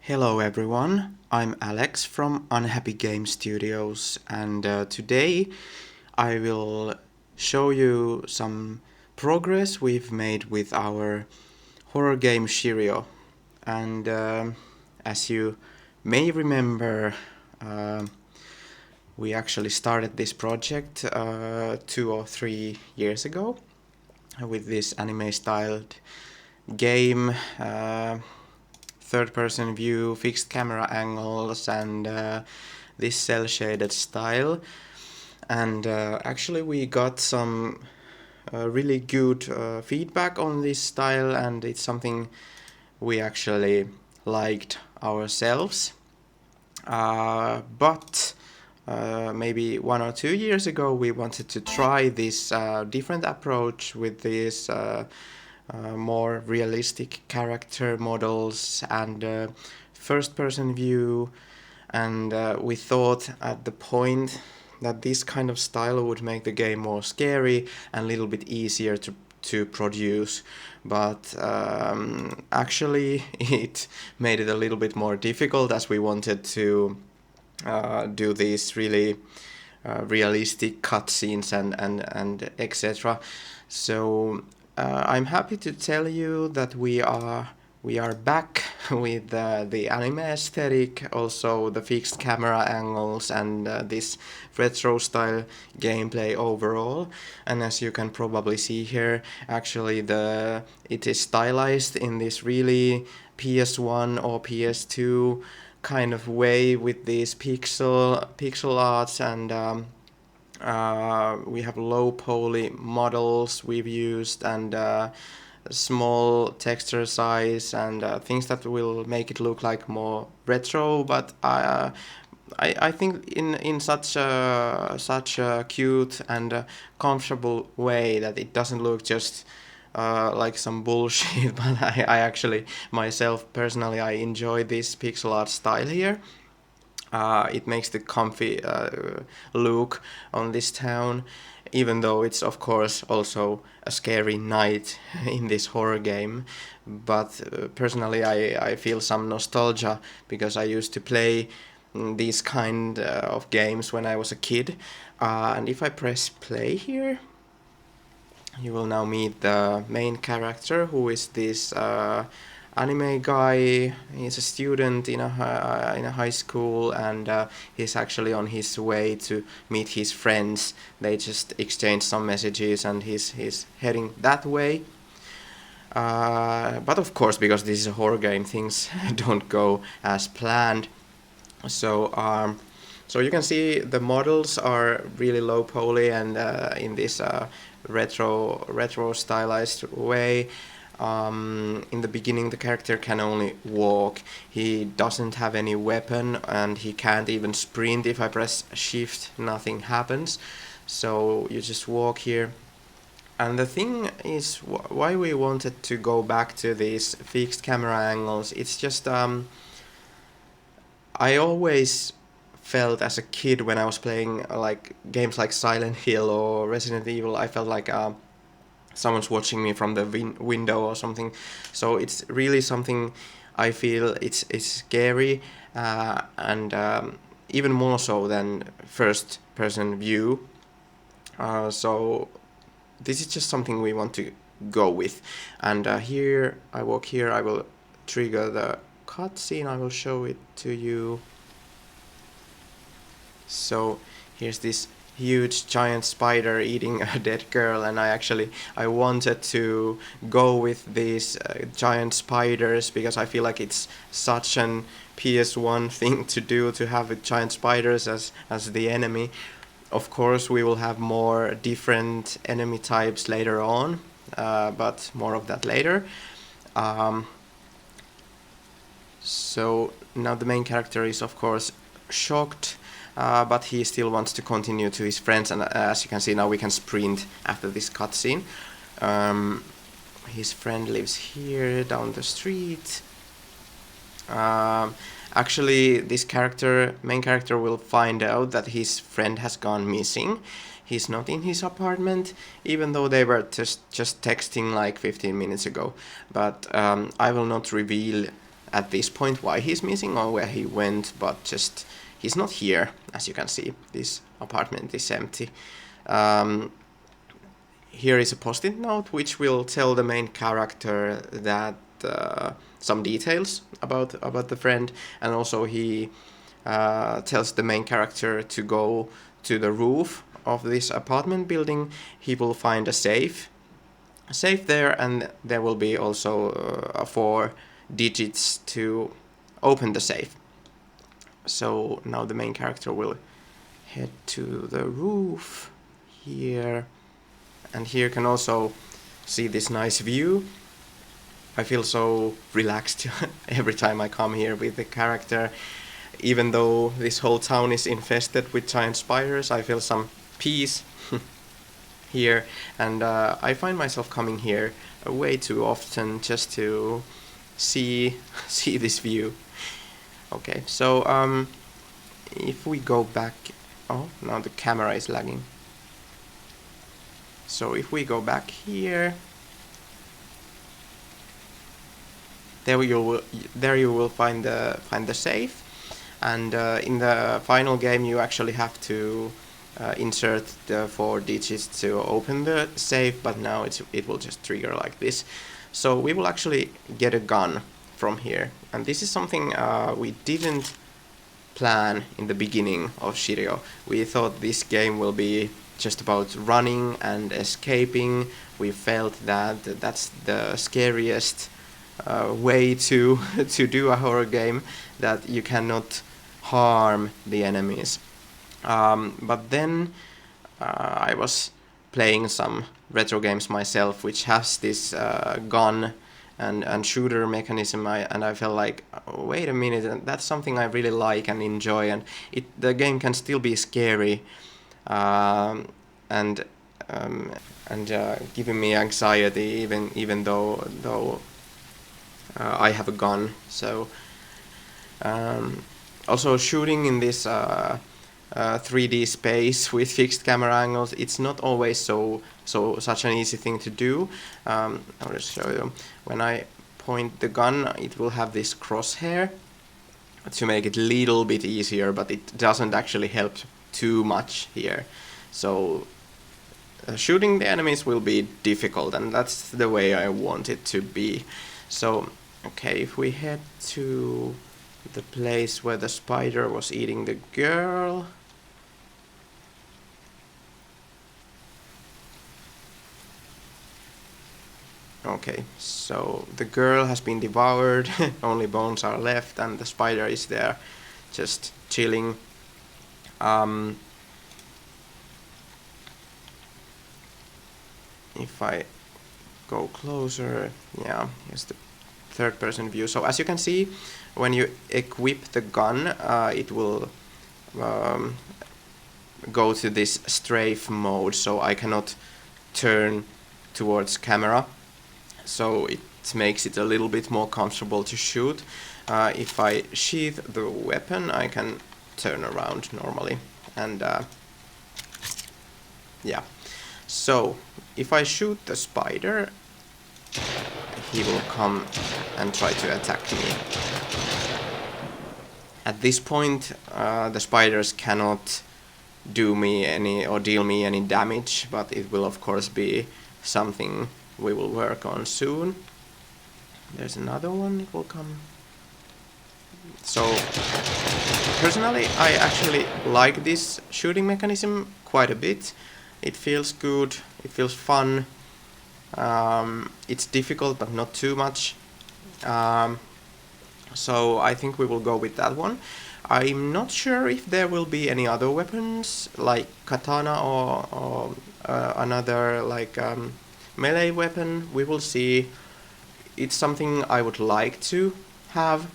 Hello everyone, I'm Alex from Unhappy Game Studios, and today I will show you some progress we've made with our horror game Shiryō. And as you may remember, uh, we actually started this project 2 or 3 years ago with this anime-styled game. Third-person view, fixed camera angles, and this cel-shaded style. And actually we got some really good feedback on this style, and it's something we actually liked ourselves. But maybe 1 or 2 years ago we wanted to try this different approach with this more realistic character models and first person view, and we thought at the point that this kind of style would make the game more scary and a little bit easier to produce, but actually it made it a little bit more difficult, as we wanted to do these really realistic cutscenes and etc. So I'm happy to tell you that we are back with the anime aesthetic, also the fixed camera angles, and this retro style gameplay overall. And as you can probably see here, actually it is stylized in this really PS1 or PS2 kind of way with these pixel arts, and we have low poly models we've used, and small texture size, and things that will make it look like more retro, but I think in such a cute and comfortable way that it doesn't look just like some bullshit. But I actually myself personally I enjoy this pixel art style here. It makes the comfy look on this town, even though it's of course also a scary night in this horror game. But personally I feel some nostalgia, because I used to play these kind of games when I was a kid. And if I press play here, you will now meet the main character, who is this anime guy. He's a student in a high school, and he's actually on his way to meet his friends. They just exchange some messages, and he's heading that way. But of course, because this is a horror game, things don't go as planned. So you can see the models are really low poly, and in this retro stylized way. In the beginning, the character can only walk. He doesn't have any weapon, and he can't even sprint. If I press shift, nothing happens. So you just walk here. And the thing is, why we wanted to go back to these fixed camera angles, it's just I always felt as a kid when I was playing like games like Silent Hill or Resident Evil, I felt like someone's watching me from the window or something. So it's really something I feel it's scary, and even more so than first person view. So this is just something we want to go with. And here I walk here, I will trigger the cutscene. I will show it to you. So here's this huge giant spider eating a dead girl, and I wanted to go with these giant spiders, because I feel like it's such an PS1 thing to do, to have giant spiders as the enemy. Of course we will have more different enemy types later on, but more of that later. So now the main character is of course shocked, but he still wants to continue to his friends, and as you can see now we can sprint after this cutscene. His friend lives here down the street. Actually, this main character, will find out that his friend has gone missing. He's not in his apartment, even though they were just texting like 15 minutes ago. But I will not reveal at this point why he's missing or where he went, but just he's not here. As you can see, this apartment is empty. Here is a post-it note which will tell the main character that some details about the friend, and also he tells the main character to go to the roof of this apartment building. He will find a safe there, and there will be also 4 digits to open the safe. So now the main character will head to the roof here, and here can also see this nice view. I feel so relaxed every time I come here with the character. Even though this whole town is infested with giant spiders, I feel some peace here, and I find myself coming here way too often just to see this view. Okay, so if we go back, oh, now the camera is lagging. So if we go back here, there you will find the safe, and in the final game you actually have to insert the 4 digits to open the safe, but now it will just trigger like this. So we will actually get a gun from here, and this is something we didn't plan in the beginning of Shiryō. We thought this game will be just about running and escaping. We felt that that's the scariest way to do a horror game, that you cannot harm the enemies. But then I was playing some retro games myself, which has this gun and shooter mechanism, and I felt like, oh, wait a minute, that's something I really like and enjoy, and the game can still be scary and giving me anxiety even though I have a gun. So also shooting in this 3D space with fixed camera angles, it's not always such an easy thing to do. I'll just show you. When I point the gun, it will have this crosshair to make it a little bit easier, but it doesn't actually help too much here. So shooting the enemies will be difficult, and that's the way I want it to be. So okay, if we head to the place where the spider was eating the girl. Okay, so the girl has been devoured, only bones are left, and the spider is there just chilling. If I go closer, yeah, here's the third person view. So as you can see, when you equip the gun, it will go to this strafe mode, so I cannot turn towards camera, so it makes it a little bit more comfortable to shoot. If I sheath the weapon, I can turn around normally, and yeah. So if I shoot the spider, he will come and try to attack me. At this point, the spiders cannot do me any or deal me any damage, but it will of course be something we will work on soon. There's another one, it will come. So personally, I actually like this shooting mechanism quite a bit. It feels good, it feels fun. It's difficult, but not too much. So I think we will go with that one. I'm not sure if there will be any other weapons like katana or another like melee weapon. We will see. It's something I would like to have.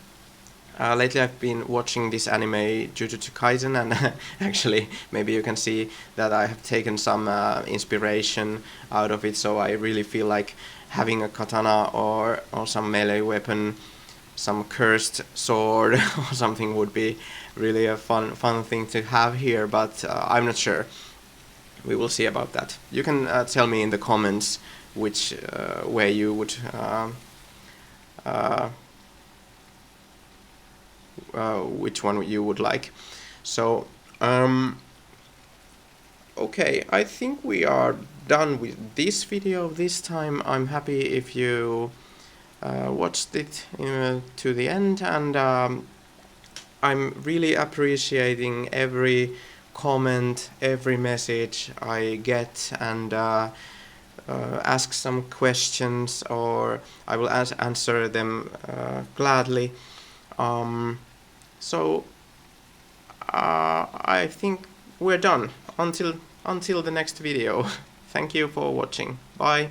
Lately I've been watching this anime Jujutsu Kaisen, and actually maybe you can see that I have taken some inspiration out of it, so I really feel like having a katana or some melee weapon, some cursed sword or something would be really a fun thing to have here, but I'm not sure. We will see about that. You can tell me in the comments which way you would which one you would like. So okay, I think we are done with this video this time. I'm happy if you watched it to the end, and I'm really appreciating every comment, every message I get, and ask some questions, or I will answer them gladly. So I think we're done until the next video. Thank you for watching. Bye.